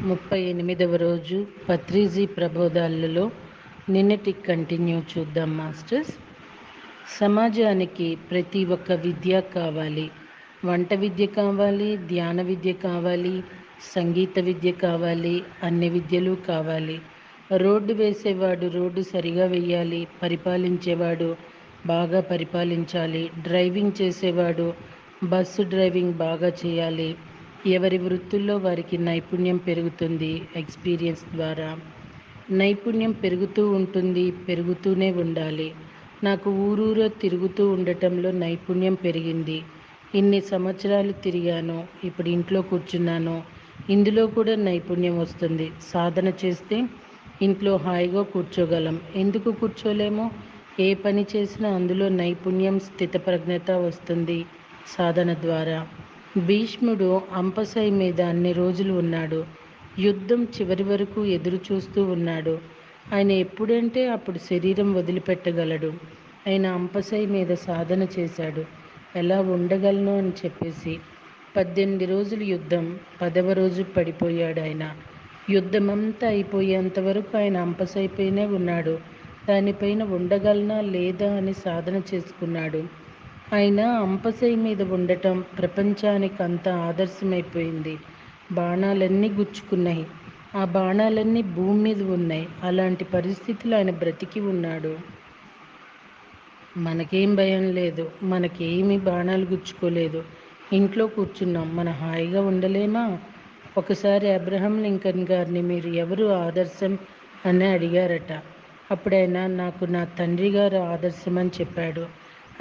38వ రోజు పత్రిజీ ప్రబోధాలలో నిన్నటి కంటిన్యూ చూద్దాం మాస్టర్స్. సమాజానికి ప్రతి ఒక్క విద్య కావాలి. వంట విద్య కావాలి, ధ్యాన విద్య కావాలి, సంగీత విద్య కావాలి, అన్ని విద్యలు కావాలి. రోడ్డు వేసేవాడు రోడ్డు సరిగా వేయాలి, పరిపాలించేవాడు బాగా పరిపాలించాలి, డ్రైవింగ్ చేసేవాడు బస్సు డ్రైవింగ్ బాగా చేయాలి. ఎవరి వృత్తుల్లో వారికి నైపుణ్యం పెరుగుతుంది. ఎక్స్పీరియన్స్ ద్వారా నైపుణ్యం పెరుగుతూ ఉంటుంది, పెరుగుతూనే ఉండాలి. నాకు ఊరూరా తిరుగుతూ ఉండటంలో నైపుణ్యం పెరిగింది. ఇన్ని సంవత్సరాలు తిరిగాను, ఇప్పుడు ఇంట్లో కూర్చున్నాను. ఇందులో కూడా నైపుణ్యం వస్తుంది. సాధన చేస్తే ఇంట్లో హాయిగా కూర్చోగలం. ఎందుకు కూర్చోలేము? ఏ పని చేసినా అందులో నైపుణ్యం, స్థితప్రజ్ఞత వస్తుంది సాధన ద్వారా. భీష్ముడు అంపశై మీద అన్ని రోజులు ఉన్నాడు. యుద్ధం చివరి వరకు ఎదురు చూస్తూ ఉన్నాడు. ఆయన ఎప్పుడంటే అప్పుడు శరీరం వదిలిపెట్టగలడు. ఆయన అంపశై మీద సాధన చేశాడు. ఎలా ఉండగలను అని చెప్పేసి 18 రోజులు యుద్ధం, 10వ రోజు పడిపోయాడు ఆయన. యుద్ధమంతా అయిపోయేంత వరకు ఆయన అంపశైపోయినే ఉన్నాడు. దానిపైన ఉండగలనా లేదా అని సాధన చేసుకున్నాడు. ఆయన అంపశై మీద ఉండటం ప్రపంచానికి అంతా ఆదర్శమైపోయింది. బాణాలన్నీ గుచ్చుకున్నాయి. ఆ బాణాలన్నీ భూమి మీద ఉన్నాయి. అలాంటి పరిస్థితులు ఆయన బ్రతికి ఉన్నాడు. మనకేం భయం లేదు, మనకేమి బాణాలు గుచ్చుకోలేదు. ఇంట్లో కూర్చున్నాం, మన హాయిగా ఉండలేమా? ఒకసారి అబ్రహం లింకన్ గారిని మీరు ఎవరు ఆదర్శం అని అడిగారట. అప్పుడైనా నాకు నా తండ్రి గారు ఆదర్శం అని చెప్పాడు.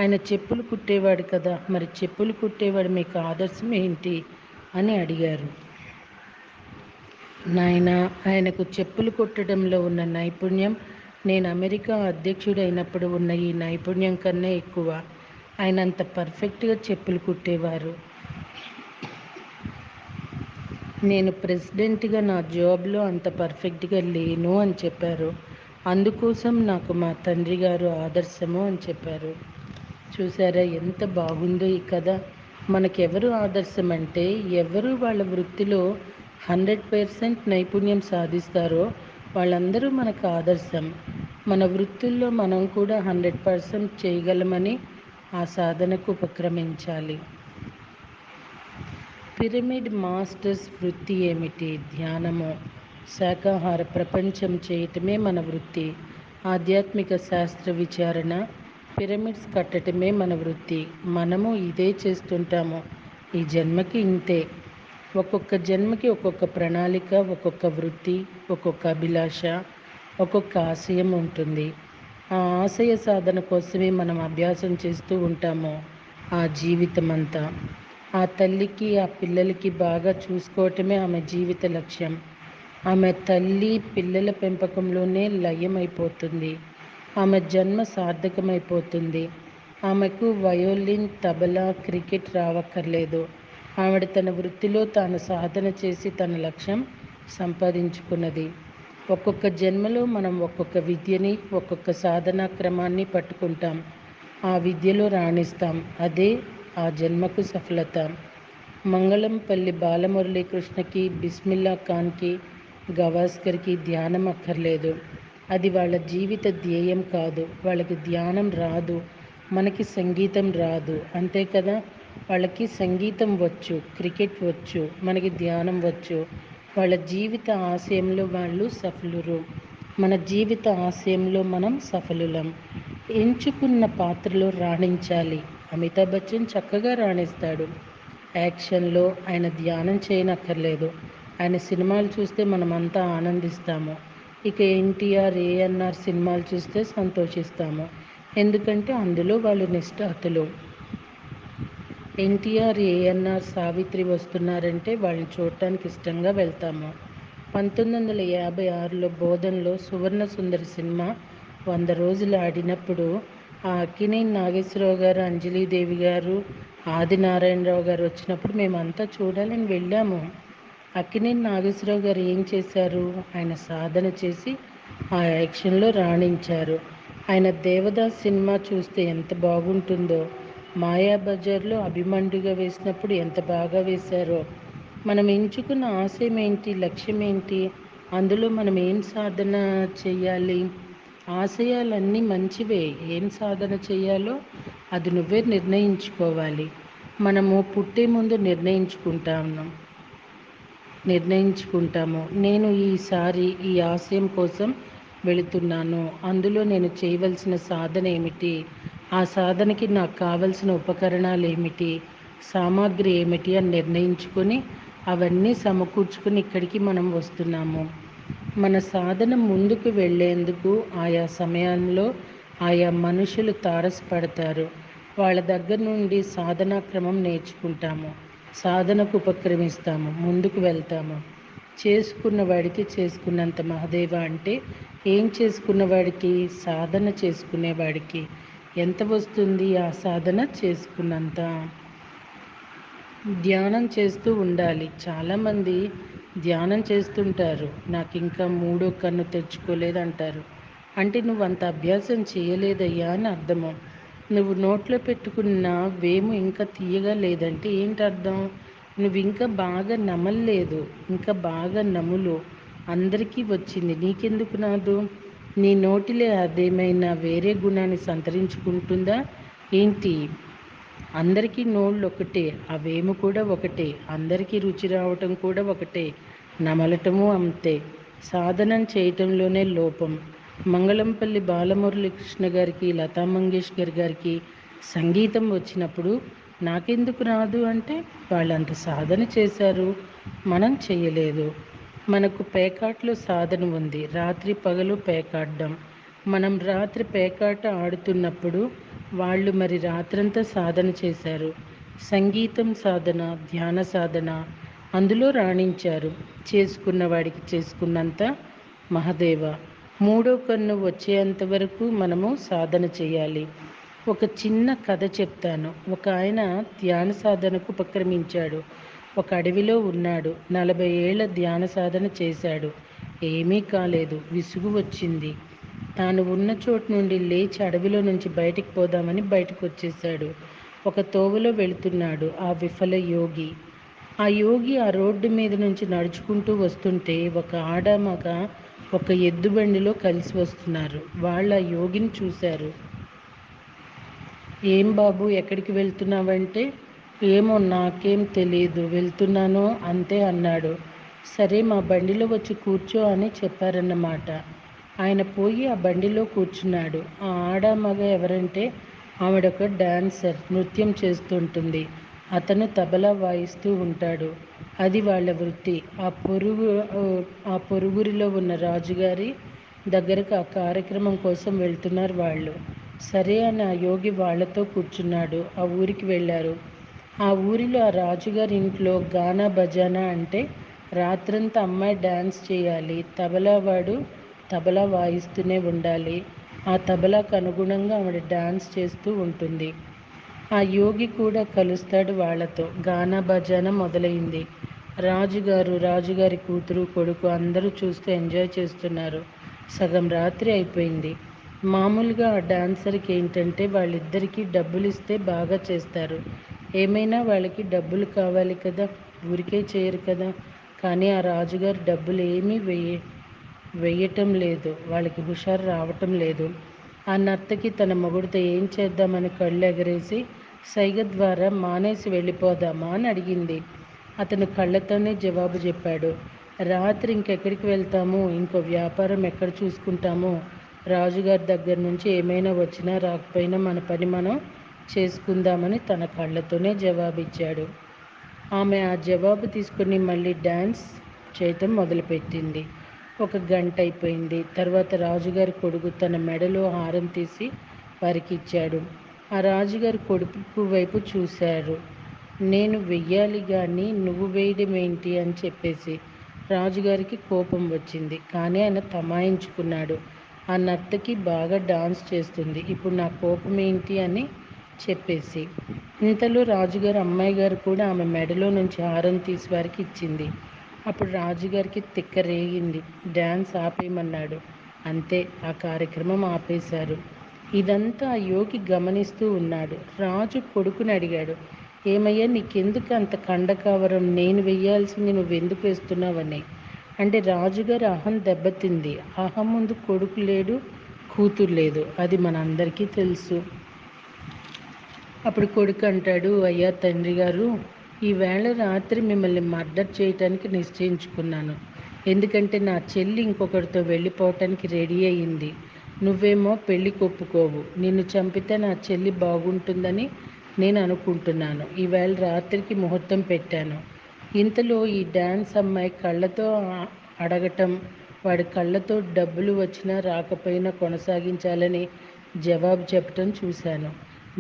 ఆయన చెప్పులు కుట్టేవాడు కదా, మరి చెప్పులు కుట్టేవాడు మీకు ఆదర్శం ఏంటి అని అడిగారు. నాయన, ఆయనకు చెప్పులు కుట్టడంలో ఉన్న నైపుణ్యం నేను అమెరికా అధ్యక్షుడైనప్పుడు ఉన్న ఈ నైపుణ్యం కన్నా ఎక్కువ. ఆయన అంత పర్ఫెక్ట్గా చెప్పులు కుట్టేవారు. నేను ప్రెసిడెంట్గా నా జాబ్లో అంత పర్ఫెక్ట్గా లేను అని చెప్పారు. అందుకోసం నాకు మా తండ్రి గారు ఆదర్శము అని చెప్పారు. చూసారా ఎంత బాగుందో ఈ కథ. మనకెవరు ఆదర్శం అంటే ఎవరు వాళ్ళ వృత్తిలో 100% నైపుణ్యం సాధిస్తారో వాళ్ళందరూ మనకు ఆదర్శం. మన వృత్తుల్లో మనం కూడా 100% చేయగలమని ఆ సాధనకు ఉపక్రమించాలి. పిరమిడ్ మాస్టర్స్ వృత్తి ఏమిటి? ధ్యానము. శాకాహార ప్రపంచం చేయటమే మన వృత్తి. ఆధ్యాత్మిక శాస్త్ర విచారణ, పిరమిడ్స్ కట్టటమే మన వృత్తి. మనము ఇదే చేస్తుంటాము. ఈ జన్మకి ఇంతే. ఒక్కొక్క జన్మకి ఒక్కొక్క ప్రణాళిక, ఒక్కొక్క వృత్తి, ఒక్కొక్క అభిలాష, ఒక్కొక్క ఆశయం ఉంటుంది. ఆ ఆశయ సాధన కోసమే మనం అభ్యాసం చేస్తూ ఉంటాము ఆ జీవితం అంతా. ఆ తల్లికి ఆ పిల్లలకి బాగా చూసుకోవటమే ఆమె జీవిత లక్ష్యం. ఆమె తల్లి పిల్లల పెంపకంలోనే లయమైపోతుంది. ఆమె జన్మ సార్థకమైపోతుంది. ఆమెకు వయోలిన్, తబలా, క్రికెట్ రావక్కర్లేదు. ఆవిడ తన వృత్తిలో తాను సాధన చేసి తన లక్ష్యం సంపాదించుకున్నది. ఒక్కొక్క జన్మలో మనం ఒక్కొక్క విద్యని, ఒక్కొక్క సాధనా క్రమాన్ని పట్టుకుంటాం. ఆ విద్యలో రాణిస్తాం. అదే ఆ జన్మకు సఫలత. మంగళంపల్లి బాలమురళీకృష్ణకి, బిస్మిల్లా ఖాన్కి, గవాస్కర్కి ధ్యానం అక్కర్లేదు. అది వాళ్ళ జీవిత ధ్యేయం కాదు. వాళ్ళకి ధ్యానం రాదు. మనకి సంగీతం రాదు, అంతే కదా. వాళ్ళకి సంగీతం వచ్చు, క్రికెట్ వచ్చు, మనకి ధ్యానం వచ్చు. వాళ్ళ జీవిత ఆశయంలో వాళ్ళు సఫలురు. మన జీవిత ఆశయంలో మనం సఫలులం. ఎంచుకున్న పాత్రలో రాణించాలి. అమితాబ్ బచ్చన్ చక్కగా రాణిస్తాడు యాక్షన్లో. ఆయన ధ్యానం చేయనక్కర్లేదు. ఆయన సినిమాలు చూస్తే మనమంతా ఆనందిస్తాము. ఇక ఎన్టీఆర్, ఏఎన్ఆర్ సినిమాలు చూస్తే సంతోషిస్తాము. ఎందుకంటే అందులో వాళ్ళు నిష్ఠాతులు. ఎన్టీఆర్, ఏఎన్ఆర్, సావిత్రి వస్తున్నారంటే వాళ్ళని చూడటానికి ఇష్టంగా వెళ్తాము. 1956లో బోధనలో సువర్ణ సుందరి సినిమా 100 రోజులు ఆడినప్పుడు ఆ అక్కినేని నాగేశ్వరరావు గారు, అంజలీదేవి గారు, ఆదినారాయణరావు గారు వచ్చినప్పుడు మేమంతా చూడాలని వెళ్ళాము. అక్కినేని నాగేశ్వరరావు గారు ఏం చేశారు? ఆయన సాధన చేసి ఆ యాక్షన్లో రాణించారు. ఆయన దేవదాస్ సినిమా చూస్తే ఎంత బాగుంటుందో. మాయాబజార్లో అభిమన్యుగా వేసినప్పుడు ఎంత బాగా వేశారో. మనం ఎంచుకున్న ఆశయం ఏంటి, లక్ష్యం ఏంటి, అందులో మనం ఏం సాధన చేయాలి? ఆశయాలన్నీ మంచివే. ఏం సాధన చేయాలో అది నువ్వే నిర్ణయించుకోవాలి. మనము పుట్టే ముందు నిర్ణయించుకుంటాము. నేను ఈసారి ఈ ఆశయం కోసం వెళుతున్నాను, అందులో నేను చేయవలసిన సాధన ఏమిటి, ఆ సాధనకి నాకు కావలసిన ఉపకరణాలు ఏమిటి, సామాగ్రి ఏమిటి అని నిర్ణయించుకొని అవన్నీ సమకూర్చుకొని ఇక్కడికి మనం వస్తున్నాము. మన సాధన ముందుకు వెళ్ళేందుకు ఆయా సమయంలో ఆయా మనుషులు తారసపడతారు. వాళ్ళ దగ్గర నుండి సాధనా క్రమం నేర్చుకుంటాము, సాధనకు ఉపక్రమిస్తాము, ముందుకు వెళ్తాము. చేసుకున్నవాడికి చేసుకున్నంత మహదేవ అంటే ఏం చేసుకున్నవాడికి? సాధన చేసుకునేవాడికి ఎంత వస్తుంది? ఆ సాధన చేసుకున్నంత. ధ్యానం చేస్తూ ఉండాలి. చాలామంది ధ్యానం చేస్తుంటారు, నాకు ఇంకా మూడో కన్ను తెచ్చుకోలేదంటారు. అంటే నువ్వు అంత అభ్యాసం చేయలేదయ్యా అని అర్థము. నువ్వు నోట్లో పెట్టుకున్న వేము ఇంకా తీయగా లేదంటే ఏంటి అర్థం? నువ్వు ఇంకా బాగా నమలలేదు. ఇంకా బాగా నములు. అందరికీ వచ్చింది, నీకెందుకు రాదు? నీ నోటిలో అదేమైనా వేరే గుణాన్ని సంతరించుకుంటుందా ఏంటి? అందరికీ నోళ్ళు ఒకటే, అవేమి కూడా ఒకటే, అందరికీ రుచి రావటం కూడా ఒకటే, నమలటము అంతే. సాధనం చేయటంలోనే లోపం. మంగళంపల్లి బాలమురళీకృష్ణ గారికి, లతా మంగేష్కర్ గారికి సంగీతం వచ్చినప్పుడు నాకెందుకు రాదు అంటే వాళ్ళంత సాధన చేశారు, మనం చేయలేదు. మనకు పేకాట్లో సాధన ఉంది, రాత్రి పగలు పేకాడడం. మనం రాత్రి పేకాట ఆడుతున్నప్పుడు వాళ్ళు మరి రాత్రంతా సాధన చేశారు. సంగీతం సాధన, ధ్యాన సాధన, అందులో రాణించారు. చేసుకున్న వాడికి చేసుకున్నంత మహదేవ. మూడో కన్ను వచ్చేంత వరకు మనము సాధన చేయాలి. ఒక చిన్న కథ చెప్తాను. ఒక ఆయన ధ్యాన సాధనకు ఉపక్రమించాడు. ఒక అడవిలో ఉన్నాడు. 40 ఏళ్ల ధ్యాన సాధన చేశాడు. ఏమీ కాలేదు. విసుగు వచ్చింది. తాను ఉన్న చోటు నుండి లేచి అడవిలో నుంచి బయటికి పోదామని బయటకు వచ్చేశాడు. ఒక తోవలో వెళుతున్నాడు ఆ విఫల యోగి. ఆ యోగి ఆ రోడ్డు మీద నుంచి నడుచుకుంటూ వస్తుంటే ఒక ఆడ మగ ఒక ఎద్దు బండిలో కలిసి వస్తున్నారు. వాళ్ళ యోగిని చూశారు. ఏం బాబు, ఎక్కడికి వెళ్తున్నావంటే, ఏమో నాకేం తెలియదు, వెళ్తున్నాను అంతే అన్నాడు. సరే మా బండిలో వచ్చి కూర్చో అని చెప్పారన్నమాట. ఆయన పోయి ఆ బండిలో కూర్చున్నాడు. ఆ ఆడ మగ ఎవరంటే ఆవిడొక డాన్సర్, నృత్యం చేస్తుంటుంది. అతను తబలా వాయిస్తూ ఉంటాడు. అది వాళ్ళ వృత్తి. ఆ పొరుగురిలో ఉన్న రాజుగారి దగ్గరకు ఆ కార్యక్రమం కోసం వెళ్తున్నారు వాళ్ళు. సరే అని ఆ యోగి వాళ్ళతో కూర్చున్నాడు. ఆ ఊరికి వెళ్ళారు. ఆ ఊరిలో ఆ రాజుగారి ఇంట్లో గానా బజానా అంటే రాత్రంతా అమ్మాయి డ్యాన్స్ చేయాలి, తబలావాడు తబలా వాయిస్తూనే ఉండాలి. ఆ తబలాకు అనుగుణంగా ఆవిడ డ్యాన్స్ చేస్తూ ఉంటుంది. ఆ యోగి కూడా కలుస్తాడు వాళ్ళతో. గానా బజానా మొదలైంది. రాజుగారి కూతురు కొడుకు అందరూ చూస్తూ ఎంజాయ్ చేస్తున్నారు. సగం రాత్రి అయిపోయింది. మామూలుగా ఆ డాన్సర్కి ఏంటంటే వాళ్ళిద్దరికీ డబ్బులు ఇస్తే బాగా చేస్తారు. ఏమైనా వాళ్ళకి డబ్బులు కావాలి కదా, ఊరికే చేయరు కదా. కానీ ఆ రాజుగారు డబ్బులు ఏమీ వేయటం లేదు, వాళ్ళకి హుషారు రావటం లేదు. ఆ నర్తకి తన మొగుడితో ఏం చేద్దామని కళ్ళు ఎగరేసి సైగ ద్వారా మానేసి వెళ్ళిపోదామా అని అడిగింది. అతను కళ్ళతోనే జవాబు చెప్పాడు. రాత్రి ఇంకెక్కడికి వెళ్తాము, ఇంకో వ్యాపారం ఎక్కడ చూసుకుంటాము, రాజుగారి దగ్గర నుంచి ఏమైనా వచ్చినా రాకపోయినా మన పని మనం చేసుకుందామని తన కళ్ళతోనే జవాబిచ్చాడు. ఆమె ఆ జవాబు తీసుకుని మళ్ళీ డ్యాన్స్ చేయటం మొదలుపెట్టింది. ఒక గంట అయిపోయింది. తర్వాత రాజుగారి కొడుకు తన మెడలో హారం తీసి వారికి ఇచ్చాడు. ఆ రాజుగారి కొడుకు వైపు చూశారు. నేను వెయ్యాలి కానీ నువ్వు వేయడం ఏంటి అని చెప్పేసి. రాజుగారికి కోపం వచ్చింది. కానీ ఆయన తమాయించుకున్నాడు. ఆ నర్తకి బాగా డాన్స్ చేస్తుంది, ఇప్పుడు నా కోపం ఏంటి అని చెప్పేసి. ఇంతలో రాజుగారు అమ్మాయి గారు కూడా ఆమె మెడలో నుంచి హారం తీసి వారికి ఇచ్చింది. అప్పుడు రాజుగారికి తిక్క రేగింది. డ్యాన్స్ ఆపేయమన్నాడు. అంతే, ఆ కార్యక్రమం ఆపేశారు. ఇదంతా ఆ యోగి గమనిస్తూ ఉన్నాడు. రాజు కొడుకుని అడిగాడు, ఏమయ్యా నీకెందుకు అంత కండకావరం, నేను వెయ్యాల్సింది నువ్వెందుకు వేస్తున్నావని. అంటే రాజుగారి అహం దెబ్బతింది. అహం ముందు కొడుకు లేడు, కూతురు లేదు, అది మనందరికీ తెలుసు. అప్పుడు కొడుకు అంటాడు, అయ్యా తండ్రి గారు, ఈవేళ రాత్రి మిమ్మల్ని మర్డర్ చేయటానికి నిశ్చయించుకున్నాను. ఎందుకంటే నా చెల్లి ఇంకొకరితో వెళ్ళిపోవటానికి రెడీ అయ్యింది. నువ్వేమో పెళ్ళికి ఒప్పుకోవు. నిన్ను చంపితే నా చెల్లి బాగుంటుందని నేను అనుకుంటున్నాను. ఈవేళ రాత్రికి ముహూర్తం పెట్టాను. ఇంతలో ఈ డ్యాన్స్ అమ్మాయి కళ్ళతో అడగటం, వాడి కళ్ళతో డబ్బులు వచ్చినా రాకపోయినా కొనసాగించాలని జవాబు చెప్పటం చూశాను.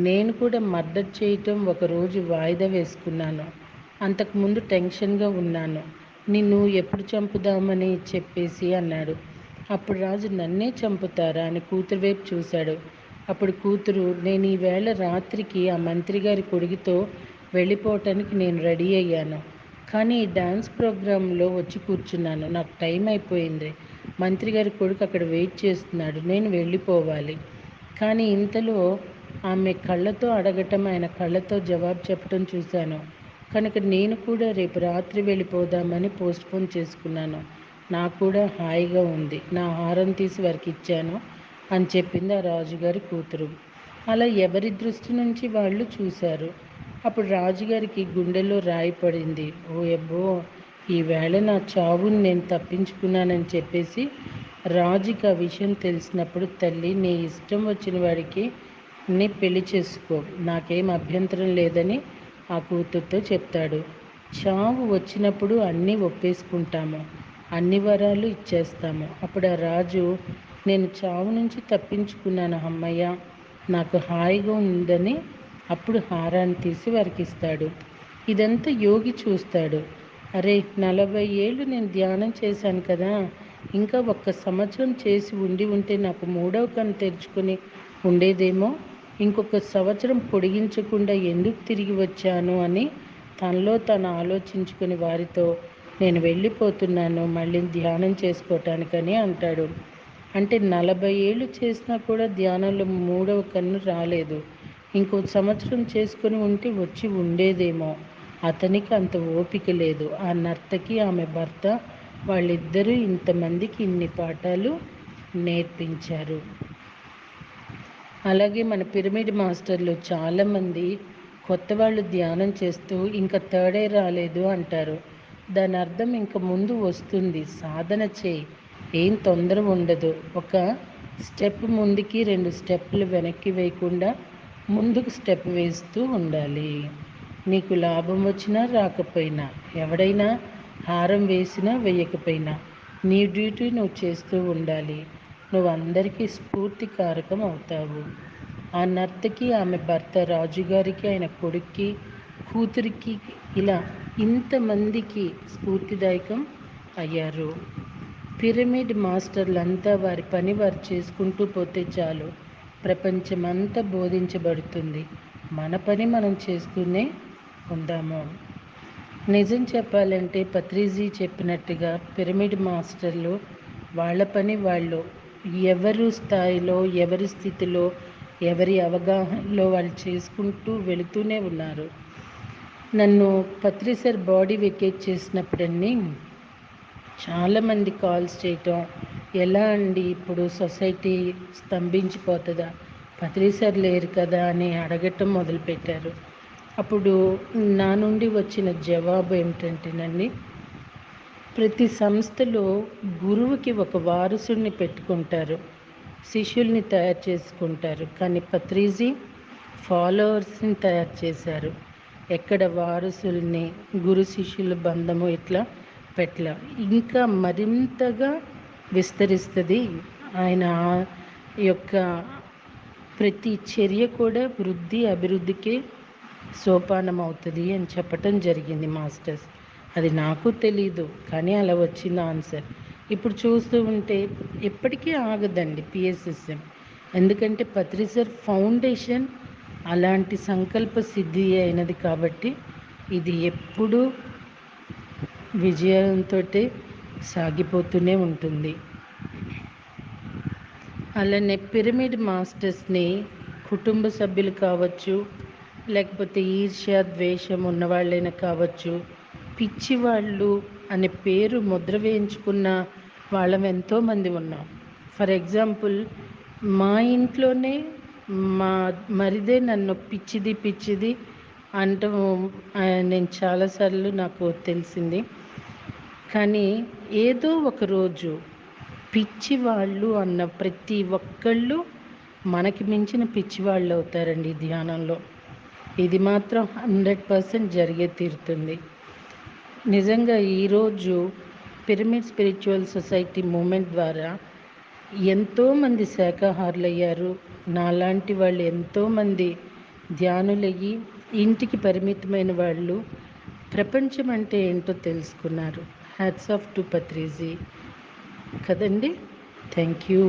నేను కూడా మర్డర్ చేయటం ఒకరోజు వాయిదా వేసుకున్నాను. అంతకుముందు టెన్షన్గా ఉన్నాను. నిన్ను ఎప్పుడు చంపుదామని చెప్పేసి అన్నాడు. అప్పుడు రాజు నన్నే చంపుతారా అని కూతురు వైపు చూశాడు. అప్పుడు కూతురు, నేను ఈవేళ రాత్రికి ఆ మంత్రి గారి కొడుకుతో వెళ్ళిపోవటానికి నేను రెడీ అయ్యాను. కానీ ఈ డ్యాన్స్ ప్రోగ్రాంలో వచ్చి కూర్చున్నాను. నాకు టైం అయిపోయింది. మంత్రి గారి కొడుకు అక్కడ వెయిట్ చేస్తున్నాడు. నేను వెళ్ళిపోవాలి. కానీ ఇంతలో ఆమె కళ్ళతో అడగటం, ఆయన కళ్ళతో జవాబు చెప్పటం చూశాను. కనుక నేను కూడా రేపు రాత్రి వెళ్ళిపోదామని పోస్ట్పోన్ చేసుకున్నాను. నాకు కూడా హాయిగా ఉంది. నా హారం తీసి వారికి ఇచ్చాను అని చెప్పింది ఆ రాజుగారి కూతురు. అలా ఎవరి దృష్టి నుంచి వాళ్ళు చూశారు. అప్పుడు రాజుగారికి గుండెలో రాయి పడింది. ఓ అబ్బో, ఈవేళ నా చావుని నేను తప్పించుకున్నానని చెప్పేసి రాజుకి ఆ విషయం తెలిసినప్పుడు, తల్లి నీ ఇష్టం వచ్చిన వాడికి నీ పెళ్లి చేసుకో, నాకేం అభ్యంతరం లేదని ఆ కూతురుతో చెప్తాడు. చావు వచ్చినప్పుడు అన్నీ ఒప్పేసుకుంటాము, అన్ని వరాలు ఇచ్చేస్తాము. అప్పుడు ఆ రాజు, నేను చావు నుంచి తప్పించుకున్నాను అమ్మయ్య, నాకు హాయిగా ఉందని అప్పుడు హారాన్ని తీసి వారికి ఇస్తాడు. ఇదంతా యోగి చూస్తాడు. అరే, 40 ఏళ్ళు నేను ధ్యానం చేశాను కదా, ఇంకా 1 సంవత్సరం చేసి ఉంటే నాకు 3వ కన్ను తెరుచుకొని ఉండేదేమో. ఇంకొక సంవత్సరం పొడిగించకుండా ఎందుకు తిరిగి వచ్చాను అని తనలో తను ఆలోచించుకుని వారితో, నేను వెళ్ళిపోతున్నాను మళ్ళీ ధ్యానం చేసుకోవటానికని అంటాడు. అంటే 40 ఏళ్ళు చేసినా కూడా ధ్యానంలో 3వ కన్ను రాలేదు. ఇంకో సంవత్సరం చేసుకొని ఉంటే వచ్చి ఉండేదేమో. అతనికి అంత ఓపిక లేదు. ఆ నర్తకి, ఆమె భర్త, వాళ్ళిద్దరూ ఇంతమందికి ఇన్ని పాఠాలు నేర్పించారు. అలాగే మన పిరమిడ్ మాస్టర్లు చాలామంది కొత్త వాళ్ళు ధ్యానం చేస్తూ ఇంకా థర్డ్ ఐ రాలేదు అంటారు. దాని అర్థం ఇంక ముందు వస్తుంది, సాధన చేయి, ఏం తొందర ఉండదు. ఒక స్టెప్ ముందుకి 2 స్టెప్పులు వెనక్కి వేయకుండా ముందుకు స్టెప్ వేస్తూ ఉండాలి. నీకు లాభం వచ్చినా రాకపోయినా, ఎవడైనా హారం వేసినా వేయకపోయినా నీ డ్యూటీ నువ్వు చేస్తూ ఉండాలి. నువ్వు అందరికీ స్ఫూర్తి కారకం అవుతావు. ఆ నర్తకి, ఆమె భర్త రాజుగారికి, ఆయన కొడుక్కి, కూతురికి, ఇలా ఇంతమందికి స్ఫూర్తిదాయకం అయ్యారు. పిరమిడ్ మాస్టర్లంతా వారి పని వారు చేసుకుంటూ పోతే చాలు, ప్రపంచమంతా బోధించబడుతుంది. మన పని మనం చేస్తూనే ఉందాము. నిజం చెప్పాలంటే పత్రిజీ చెప్పినట్టుగా పిరమిడ్ మాస్టర్లు వాళ్ళ పని వాళ్ళు, ఎవరి స్థాయిలో, ఎవరి స్థితిలో, ఎవరి అవగాహనలో వాళ్ళు చేసుకుంటూ వెళుతూనే ఉన్నారు. నన్ను పత్రి సార్ బాడీ వెకేట్ చేసినప్పుడన్నీ చాలామంది కాల్స్ చేయటం, ఎలా అండి ఇప్పుడు సొసైటీ స్తంభించిపోతుందా, పత్రి సార్ లేరు కదా అని అడగటం మొదలుపెట్టారు. అప్పుడు నా నుండి వచ్చిన జవాబు ఏమిటంటేనండి, ప్రతి సంస్థలో గురువుకి ఒక వారసుడిని పెట్టుకుంటారు, శిష్యుల్ని తయారు చేసుకుంటారు. కానీ పత్రిజీ ఫాలోవర్స్ని తయారు చేశారు. ఎక్కడ వారసుల్ని, గురు శిష్యుల బంధము ఇట్లా పెట్టల. ఇంకా మరింతగా విస్తరిస్తుంది. ఆయన యొక్క ప్రతి చర్య కూడా వృద్ధి అభివృద్ధికి సోపానం అవుతుంది అని చెప్పటం జరిగింది మాస్టర్స్. అది నాకు తెలీదు, కానీ అలా వచ్చింది ఆన్సర్. ఇప్పుడు చూస్తూ ఉంటే ఎప్పటికీ ఆగదండి పిఎస్ఎస్ఎం. ఎందుకంటే పత్రి సార్ ఫౌండేషన్ అలాంటి సంకల్ప సిద్ధి అయినది కాబట్టి ఇది ఎప్పుడూ విజయంతో సాగిపోతూనే ఉంటుంది. అలానే పిరమిడ్ మాస్టర్స్ని కుటుంబ సభ్యులు కావచ్చు, లేకపోతే ఈర్ష్య ద్వేషం ఉన్నవాళ్ళైనా కావచ్చు, పిచ్చివాళ్ళు అనే పేరు ముద్ర వేయించుకున్న వాళ్ళం ఎంతోమంది ఉన్నాం. ఫర్ ఎగ్జాంపుల్, మా ఇంట్లోనే మా మరిదే నన్ను పిచ్చిది పిచ్చిది అంటూ నేను చాలాసార్లు నాకు తెలిసింది. కానీ ఏదో ఒక రోజు పిచ్చివాళ్ళు అన్న ప్రతి ఒక్కళ్ళు మనకి మించిన పిచ్చివాళ్ళు అవుతారండి ధ్యానంలో. ఇది మాత్రం 100% జరిగే తీరుతుంది. నిజంగా ఈరోజు పిరమిడ్ స్పిరిచువల్ సొసైటీ మూమెంట్ ద్వారా ఎంతోమంది శాకాహారులయ్యారు. నాలాంటి వాళ్ళు ఎంతోమంది ధ్యానులయ్యి ఇంటికి పరిమితమైన వాళ్ళు ప్రపంచం అంటే ఏంటో తెలుసుకున్నారు. హ్యాట్స్ ఆఫ్ టు పత్రిజీ కదండి. Thank you.